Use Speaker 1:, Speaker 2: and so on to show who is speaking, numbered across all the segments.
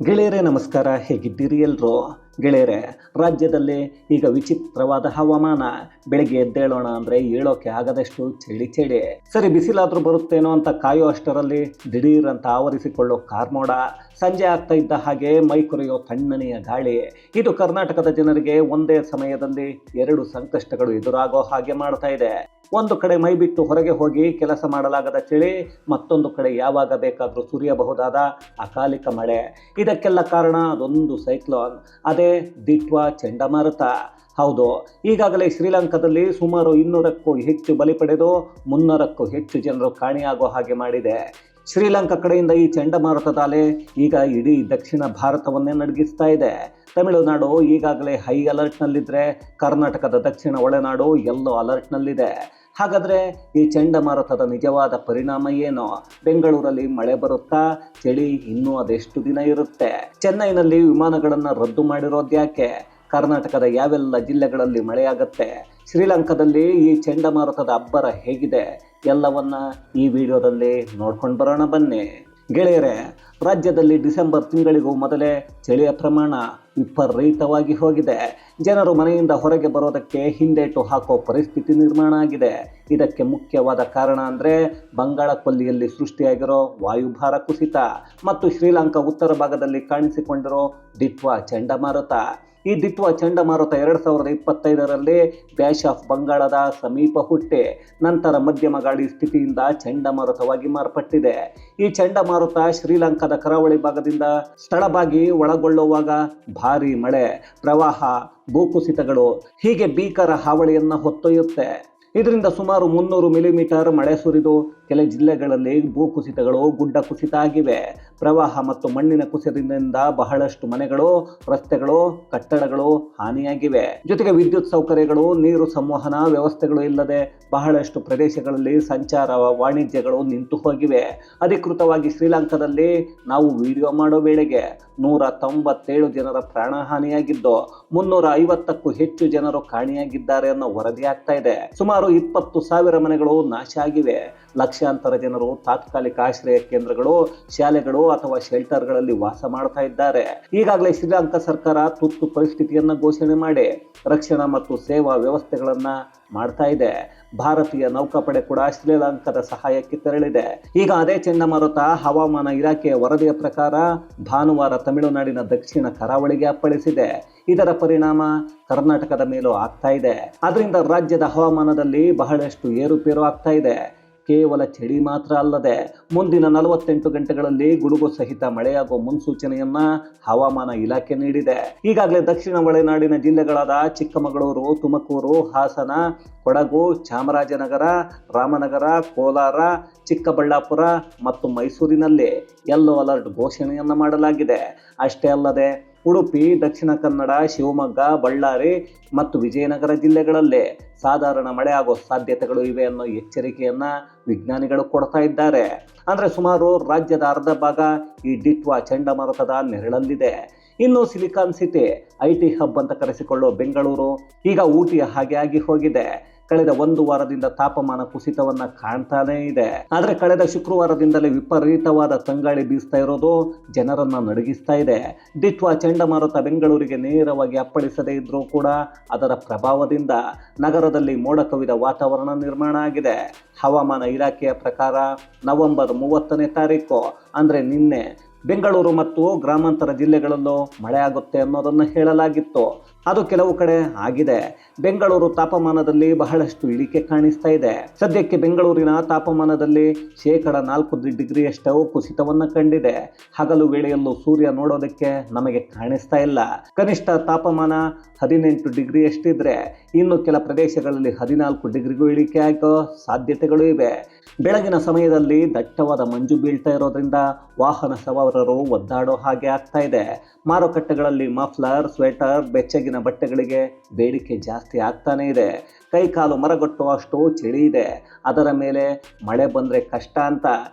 Speaker 1: ಗೆಳೆಯರೇ ನಮಸ್ಕಾರ, ಹೇಗಿದ್ದೀರಿ ಎಲ್ಲರೂ? ಗೆಳೆಯರೇ, ರಾಜ್ಯದಲ್ಲಿ ಈಗ ವಿಚಿತ್ರವಾದ ಹವಾಮಾನ. ಬೆಳಗ್ಗೆ ಎದ್ದೇಳೋಣ ಅಂದರೆ ಹೇಳೋಕೆ ಆಗದಷ್ಟು ಚಳಿ. ಸರಿ, ಬಿಸಿಲಾದರೂ ಬರುತ್ತೇನೋ ಅಂತ ಕಾಯೋ ಅಷ್ಟರಲ್ಲಿ ದಿಢೀರ್ ಅಂತ ಆವರಿಸಿಕೊಳ್ಳೋ ಕಾರ್ಮೋಡ. ಸಂಜೆ ಆಗ್ತಾ ಇದ್ದ ಹಾಗೆ ಮೈ ಕೊರೆಯೋ ತಣ್ಣನೆಯ ಗಾಳಿ. ಇದು ಕರ್ನಾಟಕದ ಜನರಿಗೆ ಒಂದೇ ಸಮಯದಲ್ಲಿ ಎರಡು ಸಂಕಷ್ಟಗಳು ಎದುರಾಗೋ ಹಾಗೆ ಮಾಡ್ತಾ ಇದೆ. ಒಂದು ಕಡೆ ಮೈ ಬಿಟ್ಟು ಹೊರಗೆ ಹೋಗಿ ಕೆಲಸ ಮಾಡಲಾಗದ ಚಳಿ, ಮತ್ತೊಂದು ಕಡೆ ಯಾವಾಗ ಬೇಕಾದರೂ ಸುರಿಯಬಹುದಾದ ಅಕಾಲಿಕ ಮಳೆ. ಇದಕ್ಕೆಲ್ಲ ಕಾರಣ ಅದೊಂದು ಸೈಕ್ಲೋನ್, ಅದೇ ದಿಟ್ವಾ ಚಂಡಮಾರುತ. ಹೌದು, ಈಗಾಗಲೇ ಶ್ರೀಲಂಕಾದಲ್ಲಿ ಸುಮಾರು 200ಕ್ಕೂ ಹೆಚ್ಚು ಬಲಿ ಪಡೆದು 300ಕ್ಕೂ ಹೆಚ್ಚು ಜನರು ಕಾಣೆಯಾಗೋ ಹಾಗೆ ಮಾಡಿದೆ. ಶ್ರೀಲಂಕಾ ಕಡೆಯಿಂದ ಈ ಚಂಡಮಾರುತದ ಅಲೆ ಈಗ ಇಡೀ ದಕ್ಷಿಣ ಭಾರತವನ್ನೇ ನಡುಗಿಸ್ತಾ ಇದೆ. ತಮಿಳುನಾಡು ಈಗಾಗಲೇ ಹೈ ಅಲರ್ಟ್ನಲ್ಲಿದ್ದರೆ ಕರ್ನಾಟಕದ ದಕ್ಷಿಣ ಒಳನಾಡು ಯೆಲ್ಲೋ ಅಲರ್ಟ್ನಲ್ಲಿದೆ. ಹಾಗಾದರೆ ಈ ಚಂಡಮಾರುತದ ನಿಜವಾದ ಪರಿಣಾಮ ಏನು? ಬೆಂಗಳೂರಲ್ಲಿ ಮಳೆ ಬರುತ್ತಾ? ಚಳಿ ಇನ್ನೂ ಅದೆಷ್ಟು ದಿನ ಇರುತ್ತೆ? ಚೆನ್ನೈನಲ್ಲಿ ವಿಮಾನಗಳನ್ನು ರದ್ದು ಮಾಡಿರೋದ್ಯಾಕೆ? ಕರ್ನಾಟಕದ ಯಾವೆಲ್ಲ ಜಿಲ್ಲೆಗಳಲ್ಲಿ ಮಳೆಯಾಗುತ್ತೆ? ಶ್ರೀಲಂಕಾದಲ್ಲಿ ಈ ಚಂಡಮಾರುತದ ಅಬ್ಬರ ಹೇಗಿದೆ? ಎಲ್ಲವನ್ನ ಈ ವಿಡಿಯೋದಲ್ಲಿ ನೋಡ್ಕೊಂಡು ಬರೋಣ ಬನ್ನಿ. ಗೆಳೆಯರೇ, ರಾಜ್ಯದಲ್ಲಿ ಡಿಸೆಂಬರ್ ತಿಂಗಳಿಗೂ ಮೊದಲೇ ಚಳಿಯ ಪ್ರಮಾಣ ವಿಪರೀತವಾಗಿ ಹೋಗಿದೆ. ಜನರು ಮನೆಯಿಂದ ಹೊರಗೆ ಬರೋದಕ್ಕೆ ಹಿಂದೇಟು ಹಾಕೋ ಪರಿಸ್ಥಿತಿ ನಿರ್ಮಾಣ ಆಗಿದೆ. ಇದಕ್ಕೆ ಮುಖ್ಯವಾದ ಕಾರಣ ಅಂದರೆ ಬಂಗಾಳ ಕೊಲ್ಲಿಯಲ್ಲಿ ಸೃಷ್ಟಿಯಾಗಿರೋ ವಾಯುಭಾರ ಕುಸಿತ ಮತ್ತು ಶ್ರೀಲಂಕಾ ಉತ್ತರ ಭಾಗದಲ್ಲಿ ಕಾಣಿಸಿಕೊಂಡಿರೋ ದಿಟ್ವಾ ಚಂಡಮಾರುತ. ಈ ದಿಟ್ವಾ ಚಂಡಮಾರುತ 2025ರಲ್ಲಿ ಬ್ಯಾಶ್ ಆಫ್ ಬಂಗಾಳದ ಸಮೀಪ ಹುಟ್ಟಿ ನಂತರ ಮಧ್ಯಮ ಗಾಳಿ ಸ್ಥಿತಿಯಿಂದ ಚಂಡಮಾರುತವಾಗಿ ಮಾರ್ಪಟ್ಟಿದೆ. ಈ ಚಂಡಮಾರುತ ಶ್ರೀಲಂಕಾದ ಕರಾವಳಿ ಭಾಗದಿಂದ ಸ್ಥಳವಾಗಿ ಒಳಗೊಳ್ಳುವಾಗ ಭಾರೀ ಮಳೆ, ಪ್ರವಾಹ, ಭೂಕುಸಿತಗಳು ಹೀಗೆ ಭೀಕರ ಹಾವಳಿಯನ್ನು ಹೊತ್ತೊಯ್ಯುತ್ತೆ. ಇದರಿಂದ ಸುಮಾರು 300 ಮಿಲಿಮೀಟರ್ ಮಳೆ ಸುರಿದು ಕೆಲ ಜಿಲ್ಲೆಗಳಲ್ಲಿ ಭೂಕುಸಿತಗಳು, ಗುಡ್ಡ ಕುಸಿತ ಆಗಿವೆ. ಪ್ರವಾಹ ಮತ್ತು ಮಣ್ಣಿನ ಕುಸಿತದಿಂದ ಬಹಳಷ್ಟು ಮನೆಗಳು, ರಸ್ತೆಗಳು, ಕಟ್ಟಡಗಳು ಹಾನಿಯಾಗಿವೆ. ಜೊತೆಗೆ ವಿದ್ಯುತ್ ಸೌಕರ್ಯಗಳು, ನೀರು ಸಂವಹನ ವ್ಯವಸ್ಥೆಗಳು ಇಲ್ಲದೆ ಬಹಳಷ್ಟು ಪ್ರದೇಶಗಳಲ್ಲಿ ಸಂಚಾರ, ವಾಣಿಜ್ಯಗಳು ನಿಂತು ಹೋಗಿವೆ. ಅಧಿಕೃತವಾಗಿ ಶ್ರೀಲಂಕಾದಲ್ಲಿ ನಾವು ವಿಡಿಯೋ ಮಾಡೋ ವೇಳೆಗೆ 197 ಜನರ ಪ್ರಾಣಹಾನಿಯಾಗಿದ್ದು 350ಕ್ಕೂ ಹೆಚ್ಚು ಜನರು ಕಾಣೆಯಾಗಿದ್ದಾರೆ ಅನ್ನೋ ವರದಿ ಆಗ್ತಾ ಇದೆ. ಸುಮಾರು 20,000 ಮನೆಗಳು ನಾಶ ಆಗಿವೆ. ಲಕ್ಷಾಂತರ ಜನರು ತಾತ್ಕಾಲಿಕ ಆಶ್ರಯ ಕೇಂದ್ರಗಳು, ಶಾಲೆಗಳು ಅಥವಾ ಶೆಲ್ಟರ್ಗಳಲ್ಲಿ ವಾಸ ಮಾಡ್ತಾ ಇದ್ದಾರೆ. ಈಗಾಗಲೇ ಶ್ರೀಲಂಕಾ ಸರ್ಕಾರ ತುರ್ತು ಪರಿಸ್ಥಿತಿಯನ್ನ ಘೋಷಣೆ ಮಾಡಿ ರಕ್ಷಣಾ ಮತ್ತು ಸೇವಾ ವ್ಯವಸ್ಥೆಗಳನ್ನ ಮಾಡ್ತಾ ಇದೆ. ಭಾರತೀಯ ನೌಕಾಪಡೆ ಕೂಡ ಶ್ರೀಲಂಕಾದ ಸಹಾಯಕ್ಕೆ ತೆರಳಿದೆ. ಈಗ ಅದೇ ಚಂಡಮಾರುತ ಹವಾಮಾನ ಇಲಾಖೆಯ ವರದಿಯ ಪ್ರಕಾರ ಭಾನುವಾರ ತಮಿಳುನಾಡಿನ ದಕ್ಷಿಣ ಕರಾವಳಿಗೆ ಅಪ್ಪಳಿಸಿದೆ. ಇದರ ಪರಿಣಾಮ ಕರ್ನಾಟಕದ ಮೇಲೂ ಆಗ್ತಾ ಇದೆ. ಅದರಿಂದ ರಾಜ್ಯದ ಹವಾಮಾನದಲ್ಲಿ ಬಹಳಷ್ಟು ಏರುಪೇರು ಆಗ್ತಾ ಇದೆ. ಕೇವಲ ಚಳಿ ಮಾತ್ರ ಅಲ್ಲದೆ ಮುಂದಿನ 48 ಗಂಟೆಗಳಲ್ಲಿ ಗುಡುಗು ಸಹಿತ ಮಳೆಯಾಗುವ ಮುನ್ಸೂಚನೆಯನ್ನ ಹವಾಮಾನ ಇಲಾಖೆ ನೀಡಿದೆ. ಈಗಾಗಲೇ ದಕ್ಷಿಣ ಒಳನಾಡಿನ ಜಿಲ್ಲೆಗಳಾದ ಚಿಕ್ಕಮಗಳೂರು, ತುಮಕೂರು, ಹಾಸನ, ಕೊಡಗು, ಚಾಮರಾಜನಗರ, ರಾಮನಗರ, ಕೋಲಾರ, ಚಿಕ್ಕಬಳ್ಳಾಪುರ ಮತ್ತು ಮೈಸೂರಿನಲ್ಲಿ ಯೆಲ್ಲೋ ಅಲರ್ಟ್ ಘೋಷಣೆಯನ್ನು ಮಾಡಲಾಗಿದೆ. ಅಷ್ಟೇ ಅಲ್ಲದೆ ಉಡುಪಿ, ದಕ್ಷಿಣ ಕನ್ನಡ, ಶಿವಮೊಗ್ಗ, ಬಳ್ಳಾರಿ ಮತ್ತು ವಿಜಯನಗರ ಜಿಲ್ಲೆಗಳಲ್ಲಿ ಸಾಧಾರಣ ಮಳೆ ಆಗೋ ಸಾಧ್ಯತೆಗಳು ಇವೆ ಅನ್ನೋ ಎಚ್ಚರಿಕೆಯನ್ನ ವಿಜ್ಞಾನಿಗಳು ಕೊಡ್ತಾ ಇದ್ದಾರೆ. ಅಂದ್ರೆ ಸುಮಾರು ರಾಜ್ಯದ ಅರ್ಧ ಭಾಗ ಈ ದಿಟ್ವಾ ಚಂಡಮಾರುತದ ನೆರಳಲ್ಲಿದೆ. ಇನ್ನು ಸಿಲಿಕಾನ್ ಸಿಟಿ, IT ಹಬ್ ಅಂತ ಕರೆಸಿಕೊಳ್ಳೋ ಬೆಂಗಳೂರು ಈಗ ಊಟಿಯ ಹಾಗೆ ಆಗಿ ಹೋಗಿದೆ. ಕಳೆದ 1 ವಾರದಿಂದ ತಾಪಮಾನ ಕುಸಿತವನ್ನ ಕಾಣ್ತಾನೇ ಇದೆ. ಆದರೆ ಕಳೆದ ಶುಕ್ರವಾರದಿಂದಲೇ ವಿಪರೀತವಾದ ತಂಗಾಳಿ ಬೀಸ್ತಾ ಇರೋದು ಜನರನ್ನ ನಡುಗಿಸ್ತಾ ಇದೆ. ದಿಟ್ವಾ ಚಂಡಮಾರುತ ಬೆಂಗಳೂರಿಗೆ ನೇರವಾಗಿ ಅಪ್ಪಳಿಸದೇ ಇದ್ರೂ ಕೂಡ ಅದರ ಪ್ರಭಾವದಿಂದ ನಗರದಲ್ಲಿ ಮೋಡ ಕವಿದ ವಾತಾವರಣ ನಿರ್ಮಾಣ ಆಗಿದೆ. ಹವಾಮಾನ ಇಲಾಖೆಯ ಪ್ರಕಾರ ನವೆಂಬರ್ 30ನೇ ತಾರೀಕು ಅಂದ್ರೆ ನಿನ್ನೆ ಬೆಂಗಳೂರು ಮತ್ತು ಗ್ರಾಮಾಂತರ ಜಿಲ್ಲೆಗಳಲ್ಲೂ ಮಳೆ ಆಗುತ್ತೆ ಅನ್ನೋದನ್ನು ಹೇಳಲಾಗಿತ್ತು. ಅದು ಕೆಲವು ಕಡೆ ಆಗಿದೆ. ಬೆಂಗಳೂರು ತಾಪಮಾನದಲ್ಲಿ ಬಹಳಷ್ಟು ಇಳಿಕೆ ಕಾಣಿಸ್ತಾ ಇದೆ. ಸದ್ಯಕ್ಕೆ ಬೆಂಗಳೂರಿನ ತಾಪಮಾನದಲ್ಲಿ 4 ಡಿಗ್ರಿಯಷ್ಟು ಕುಸಿತವನ್ನು ಕಂಡಿದೆ. ಹಗಲು ವೇಳೆಯಲ್ಲೂ ಸೂರ್ಯ ನೋಡೋದಕ್ಕೆ ನಮಗೆ ಕಾಣಿಸ್ತಾ ಇಲ್ಲ. ಕನಿಷ್ಠ ತಾಪಮಾನ 18 ಡಿಗ್ರಿಯಷ್ಟಿದ್ರೆ ಇನ್ನು ಕೆಲ ಪ್ರದೇಶಗಳಲ್ಲಿ 14 ಡಿಗ್ರಿಗೂ ಇಳಿಕೆ ಆಗೋ ಸಾಧ್ಯತೆಗಳು ಇವೆ. ಬೆಳಗಿನ ಸಮಯದಲ್ಲಿ ದಟ್ಟವಾದ ಮಂಜು ಬೀಳ್ತಾ ಇರೋದ್ರಿಂದ ವಾಹನ ಸವಾರರು ಒದ್ದಾಡೋ ಹಾಗೆ ಆಗ್ತಾ ಇದೆ. ಮಾರುಕಟ್ಟೆಗಳಲ್ಲಿ ಮಫ್ಲರ್, ಸ್ವೆಟರ್, ಬೆಚ್ಚಗಿನ ಬಟ್ಟೆಗಳಿಗೆ ಬೇಡಿಕೆ ಜಾಸ್ತಿ ಆಗ್ತಾನೆ ಇದೆ. ಕೈಕಾಲು ಮರಗಟ್ಟುವಷ್ಟು ಚಳಿ ಇದೆ. ಅದರ ಮೇಲೆ ಮಳೆ ಬಂದರೆ ಕಷ್ಟ ಅಂತ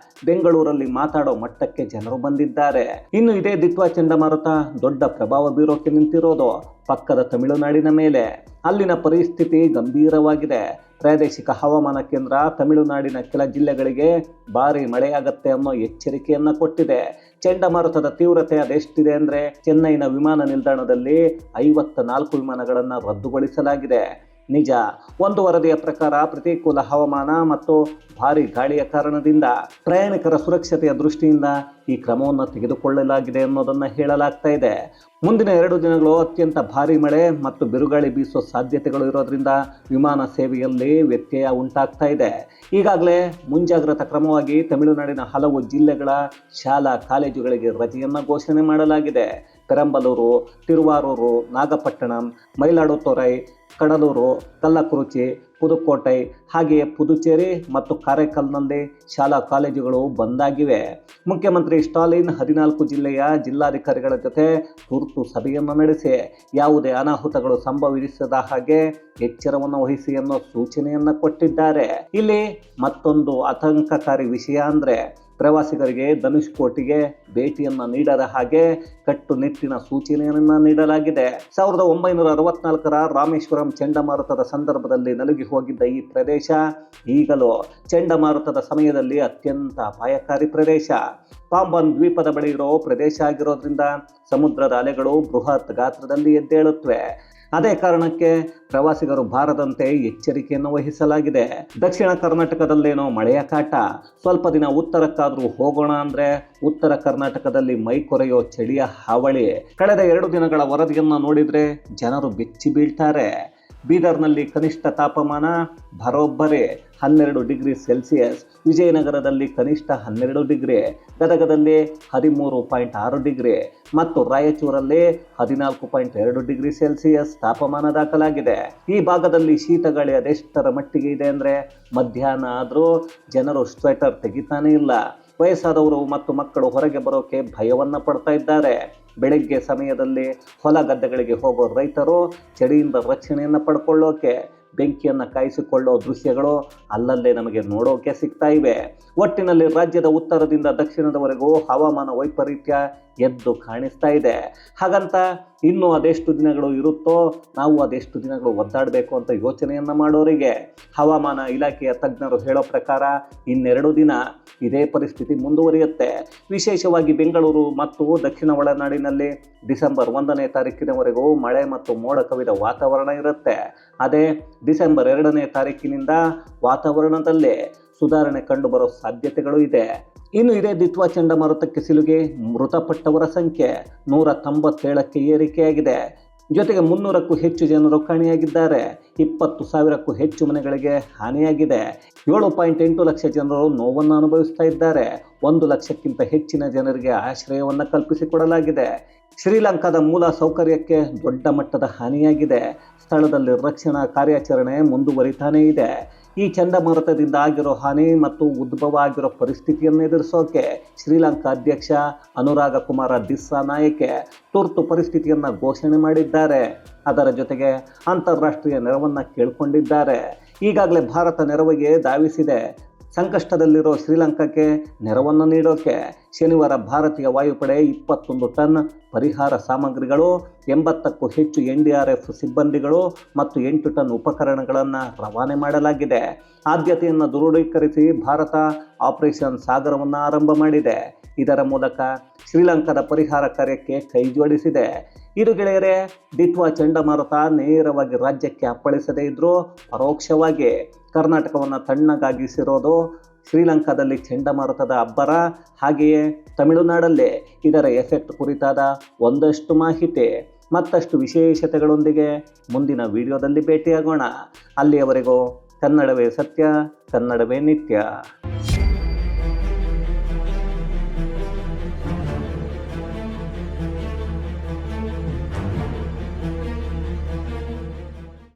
Speaker 1: ಬೆಂಗಳೂರಲ್ಲಿ ಮಾತಾಡೋ ಮಟ್ಟಕ್ಕೆ ಜನರು ಬಂದಿದ್ದಾರೆ. ಇನ್ನು ಇದೇ ದಿಟ್ವಾ ಚಂಡಮಾರುತ ದೊಡ್ಡ ಪ್ರಭಾವ ಬೀರೋಕೆ ನಿಂತಿರೋದು ಪಕ್ಕದ ತಮಿಳುನಾಡಿನ ಮೇಲೆ. ಅಲ್ಲಿನ ಪರಿಸ್ಥಿತಿ ಗಂಭೀರವಾಗಿದೆ. ಪ್ರಾದೇಶಿಕ ಹವಾಮಾನ ಕೇಂದ್ರ ತಮಿಳುನಾಡಿನ ಕೆಲ ಜಿಲ್ಲೆಗಳಿಗೆ ಭಾರಿ ಮಳೆಯಾಗತ್ತೆ ಅನ್ನೋ ಎಚ್ಚರಿಕೆಯನ್ನ ಕೊಟ್ಟಿದೆ. ಚಂಡಮಾರುತದ ತೀವ್ರತೆ ಅದೆಷ್ಟಿದೆ ಅಂದ್ರೆ ಚೆನ್ನೈನ ವಿಮಾನ ನಿಲ್ದಾಣದಲ್ಲಿ 54 ವಿಮಾನಗಳನ್ನು ರದ್ದುಗೊಳಿಸಲಾಗಿದೆ. ನಿಜ, ಒಂದು ವರದಿಯ ಪ್ರಕಾರ ಪ್ರತಿಕೂಲ ಹವಾಮಾನ ಮತ್ತು ಭಾರಿ ಗಾಳಿಯ ಕಾರಣದಿಂದ ಪ್ರಯಾಣಿಕರ ಸುರಕ್ಷತೆಯ ದೃಷ್ಟಿಯಿಂದ ಈ ಕ್ರಮವನ್ನು ತೆಗೆದುಕೊಳ್ಳಲಾಗಿದೆ ಅನ್ನೋದನ್ನು ಹೇಳಲಾಗ್ತಾ ಇದೆ. ಮುಂದಿನ 2 ದಿನಗಳು ಅತ್ಯಂತ ಭಾರಿ ಮಳೆ ಮತ್ತು ಬಿರುಗಾಳಿ ಬೀಸುವ ಸಾಧ್ಯತೆಗಳು ಇರೋದ್ರಿಂದ ವಿಮಾನ ಸೇವೆಯಲ್ಲಿ ವ್ಯತ್ಯಯ ಉಂಟಾಗ್ತಾ ಇದೆ. ಈಗಾಗಲೇ ಮುಂಜಾಗ್ರತಾ ಕ್ರಮವಾಗಿ ತಮಿಳುನಾಡಿನ ಹಲವು ಜಿಲ್ಲೆಗಳ ಶಾಲಾ ಕಾಲೇಜುಗಳಿಗೆ ರಜೆಯನ್ನು ಘೋಷಣೆ ಮಾಡಲಾಗಿದೆ. ಪೆರಂಬಲೂರು, ತಿರುವಾರೂರು, ನಾಗಪಟ್ಟಣಂ, ಮೈಲಾಡುತುರೈ, ಕಡಲೂರು, ಕಲ್ಲಕುರುಚಿ, ಪುದುಕೋಟೈ ಹಾಗೆಯೇ ಪುದುಚೇರಿ ಮತ್ತು ಕಾರೈಕಲ್ನಲ್ಲಿ ಶಾಲಾ ಕಾಲೇಜುಗಳು ಬಂದಾಗಿವೆ. ಮುಖ್ಯಮಂತ್ರಿ ಸ್ಟಾಲಿನ್ 14 ಜಿಲ್ಲೆಯ ಜಿಲ್ಲಾಧಿಕಾರಿಗಳ ಜೊತೆ ತುರ್ತು ಸಭೆಯನ್ನು ನಡೆಸಿ ಯಾವುದೇ ಅನಾಹುತಗಳು ಸಂಭವಿಸದ ಹಾಗೆ ಎಚ್ಚರವನ್ನು ವಹಿಸಿ ಅನ್ನೋ ಸೂಚನೆಯನ್ನು ಕೊಟ್ಟಿದ್ದಾರೆ. ಇಲ್ಲಿ ಮತ್ತೊಂದು ಆತಂಕಕಾರಿ ವಿಷಯ ಅಂದ್ರೆ ಪ್ರವಾಸಿಗರಿಗೆ ಧನುಷ್ಕೋಟಿಗೆ ಭೇಟಿಯನ್ನು ನೀಡದ ಹಾಗೆ ಕಟ್ಟುನಿಟ್ಟಿನ ಸೂಚನೆಯನ್ನು ನೀಡಲಾಗಿದೆ. 1964ರ ರಾಮೇಶ್ವರಂ ಚಂಡಮಾರುತದ ಸಂದರ್ಭದಲ್ಲಿ ನಲುಗಿ ಹೋಗಿದ್ದ ಈ ಪ್ರದೇಶ ಈಗಲೂ ಚಂಡಮಾರುತದ ಸಮಯದಲ್ಲಿ ಅತ್ಯಂತ ಅಪಾಯಕಾರಿ ಪ್ರದೇಶ. ಪಾಂಬನ್ ದ್ವೀಪದ ಬಳಿ ಇರೋ ಪ್ರದೇಶ ಆಗಿರೋದ್ರಿಂದ ಸಮುದ್ರದ ಅಲೆಗಳು ಬೃಹತ್ ಗಾತ್ರದಲ್ಲಿ ಎದ್ದೇಳುತ್ತವೆ. ಅದೇ ಕಾರಣಕ್ಕೆ ಪ್ರವಾಸಿಗರು ಬಾರದಂತೆ ಎಚ್ಚರಿಕೆಯನ್ನು ವಹಿಸಲಾಗಿದೆ. ದಕ್ಷಿಣ ಕರ್ನಾಟಕದಲ್ಲೇನೋ ಮಳೆಯ ಕಾಟ, ಸ್ವಲ್ಪ ದಿನ ಉತ್ತರಕ್ಕಾದ್ರೂ ಹೋಗೋಣ ಅಂದ್ರೆ ಉತ್ತರ ಕರ್ನಾಟಕದಲ್ಲಿ ಮೈ ಕೊರೆಯೋ ಚಳಿಯ ಹಾವಳಿ. ಕಳೆದ 2 ದಿನಗಳ ವರದಿಯನ್ನು ನೋಡಿದ್ರೆ ಜನರು ಬೆಚ್ಚಿ ಬೀಳ್ತಾರೆ. ಬೀದರ್ನಲ್ಲಿ ಕನಿಷ್ಠ ತಾಪಮಾನ ಬರೋಬ್ಬರಿ 12 ಡಿಗ್ರಿ ಸೆಲ್ಸಿಯಸ್, ವಿಜಯನಗರದಲ್ಲಿ ಕನಿಷ್ಠ 12 ಡಿಗ್ರಿ, ಗದಗದಲ್ಲಿ 13.6 ಡಿಗ್ರಿ ಮತ್ತು ರಾಯಚೂರಲ್ಲಿ 14.2 ಡಿಗ್ರಿ ಸೆಲ್ಸಿಯಸ್ ತಾಪಮಾನ ದಾಖಲಾಗಿದೆ. ಈ ಭಾಗದಲ್ಲಿ ಶೀತಗಾಳಿ ಅದೆಷ್ಟರ ಮಟ್ಟಿಗೆ ಇದೆ ಅಂದರೆ ಮಧ್ಯಾಹ್ನ ಆದರೂ ಜನರು ಸ್ವೆಟರ್ ತೆಗಿತಾನೇ ಇಲ್ಲ. ವಯಸ್ಸಾದವರು ಮತ್ತು ಮಕ್ಕಳು ಹೊರಗೆ ಬರೋಕೆ ಭಯವನ್ನು ಪಡ್ತಾ ಇದ್ದಾರೆ. ಬೆಳಗ್ಗೆ ಸಮಯದಲ್ಲಿ ಹೊಲ ಗದ್ದೆಗಳಿಗೆ ಹೋಗೋ ರೈತರು ಚಳಿಯಿಂದ ರಕ್ಷಣೆಯನ್ನು ಪಡ್ಕೊಳ್ಳೋಕೆ ಬೆಂಕಿಯನ್ನು ಕಾಯಿಸಿಕೊಳ್ಳೋ ದೃಶ್ಯಗಳು ಅಲ್ಲಲ್ಲೇ ನಮಗೆ ನೋಡೋಕೆ ಸಿಗ್ತಾ ಇವೆ. ಒಟ್ಟಿನಲ್ಲಿ ರಾಜ್ಯದ ಉತ್ತರದಿಂದ ದಕ್ಷಿಣದವರೆಗೂ ಹವಾಮಾನ ವೈಪರೀತ್ಯ ಎದ್ದು ಕಾಣಿಸ್ತಾ ಇದೆ. ಹಾಗಂತ ಇನ್ನೂ ಅದೆಷ್ಟು ದಿನಗಳು ಇರುತ್ತೋ ನಾವು ಅದೆಷ್ಟು ದಿನಗಳು ಒದ್ದಾಡಬೇಕು ಅಂತ ಯೋಚನೆಯನ್ನು ಮಾಡೋರಿಗೆ ಹವಾಮಾನ ಇಲಾಖೆಯ ತಜ್ಞರು ಹೇಳೋ ಪ್ರಕಾರ 2 ದಿನ ಇದೇ ಪರಿಸ್ಥಿತಿ ಮುಂದುವರಿಯುತ್ತೆ. ವಿಶೇಷವಾಗಿ ಬೆಂಗಳೂರು ಮತ್ತು ದಕ್ಷಿಣ ಒಳನಾಡಿನಲ್ಲಿ ಡಿಸೆಂಬರ್ 1ನೇ ತಾರೀಕಿನವರೆಗೂ ಮಳೆ ಮತ್ತು ಮೋಡ ಕವಿದ ವಾತಾವರಣ ಇರುತ್ತೆ. ಅದೇ ಡಿಸೆಂಬರ್ 2ನೇ ತಾರೀಕಿನಿಂದ ವಾತಾವರಣದಲ್ಲೇ ಸುಧಾರಣೆ ಕಂಡುಬರೋ ಸಾಧ್ಯತೆಗಳು ಇದೆ. ಇನ್ನು ಇದೇ ದಿತ್ವಾ ಚಂಡಮಾರುತಕ್ಕೆ ಸಿಲುಕಿ ಮೃತಪಟ್ಟವರ ಸಂಖ್ಯೆ 197ಕ್ಕೆ ಏರಿಕೆಯಾಗಿದೆ. ಜೊತೆಗೆ 300ಕ್ಕೂ ಹೆಚ್ಚು ಜನರು ಕಾಣೆಯಾಗಿದ್ದಾರೆ. 20,000ಕ್ಕೂ ಹೆಚ್ಚು ಮನೆಗಳಿಗೆ ಹಾನಿಯಾಗಿದೆ. 7.8 ಲಕ್ಷ ಜನರು ನೋವನ್ನು ಅನುಭವಿಸ್ತಾ ಇದ್ದಾರೆ. 1 ಲಕ್ಷಕ್ಕಿಂತ ಹೆಚ್ಚಿನ ಜನರಿಗೆ ಆಶ್ರಯವನ್ನು ಕಲ್ಪಿಸಿಕೊಡಲಾಗಿದೆ. ಶ್ರೀಲಂಕಾದ ಮೂಲ ಸೌಕರ್ಯಕ್ಕೆ ದೊಡ್ಡ ಮಟ್ಟದ ಹಾನಿಯಾಗಿದೆ. ಸ್ಥಳದಲ್ಲಿ ರಕ್ಷಣಾ ಕಾರ್ಯಾಚರಣೆ ಮುಂದುವರಿತಾನೇ ಇದೆ. ಈ ಚಂಡಮಾರುತದಿಂದ ಆಗಿರೋ ಹಾನಿ ಮತ್ತು ಉದ್ಭವ ಆಗಿರೋ ಪರಿಸ್ಥಿತಿಯನ್ನು ಎದುರಿಸೋಕೆ ಶ್ರೀಲಂಕಾ ಅಧ್ಯಕ್ಷ ಅನುರಾಗ ಕುಮಾರ ದಿಸ್ಸಾನಾಯಕೆ ತುರ್ತು ಪರಿಸ್ಥಿತಿಯನ್ನು ಘೋಷಣೆ ಮಾಡಿದ್ದಾರೆ. ಅದರ ಜೊತೆಗೆ ಅಂತಾರಾಷ್ಟ್ರೀಯ ನೆರವನ್ನು ಕೇಳಿಕೊಂಡಿದ್ದಾರೆ. ಈಗಾಗಲೇ ಭಾರತ ನೆರವಿಗೆ ಧಾವಿಸಿದೆ. ಸಂಕಷ್ಟದಲ್ಲಿರೋ ಶ್ರೀಲಂಕಾಕ್ಕೆ ನೆರವನ್ನು ನೀಡೋಕೆ ಶನಿವಾರ ಭಾರತೀಯ ವಾಯುಪಡೆ 21 ಟನ್ ಪರಿಹಾರ ಸಾಮಗ್ರಿಗಳು, 80ಕ್ಕೂ ಹೆಚ್ಚು NDRF ಸಿಬ್ಬಂದಿಗಳು ಮತ್ತು 8 ಟನ್ ಉಪಕರಣಗಳನ್ನು ರವಾನೆ ಮಾಡಲಾಗಿದೆ. ಆದ್ಯತೆಯನ್ನು ದೃಢೀಕರಿಸಿ ಭಾರತ ಆಪರೇಷನ್ ಸಾಗರವನ್ನು ಆರಂಭ ಮಾಡಿದೆ. ಇದರ ಮೂಲಕ ಶ್ರೀಲಂಕಾದ ಪರಿಹಾರ ಕಾರ್ಯಕ್ಕೆ ಕೈ ಜೋಡಿಸಿದೆ. ಇದು ಗೆಳೆಯರೇ, ದಿತ್ವಾ ಚಂಡಮಾರುತ ನೇರವಾಗಿ ರಾಜ್ಯಕ್ಕೆ ಅಪ್ಪಳಿಸದೇ ಇದ್ರೂ ಪರೋಕ್ಷವಾಗಿ ಕರ್ನಾಟಕವನ್ನು ತಣ್ಣಗಾಗಿಸಿರೋದು ಶ್ರೀಲಂಕಾದಲ್ಲಿ ಚಂಡಮಾರುತದ ಅಬ್ಬರ, ಹಾಗೆಯೇ ತಮಿಳುನಾಡಲ್ಲಿ ಇದರ ಎಫೆಕ್ಟ್ ಕುರಿತಾದ ಒಂದಷ್ಟು ಮಾಹಿತಿ. ಮತ್ತಷ್ಟು ವಿಶೇಷತೆಗಳೊಂದಿಗೆ ಮುಂದಿನ ವಿಡಿಯೋದಲ್ಲಿ ಭೇಟಿಯಾಗೋಣ. ಅಲ್ಲಿಯವರೆಗೂ ಕನ್ನಡವೇ ಸತ್ಯ, ಕನ್ನಡವೇ ನಿತ್ಯ.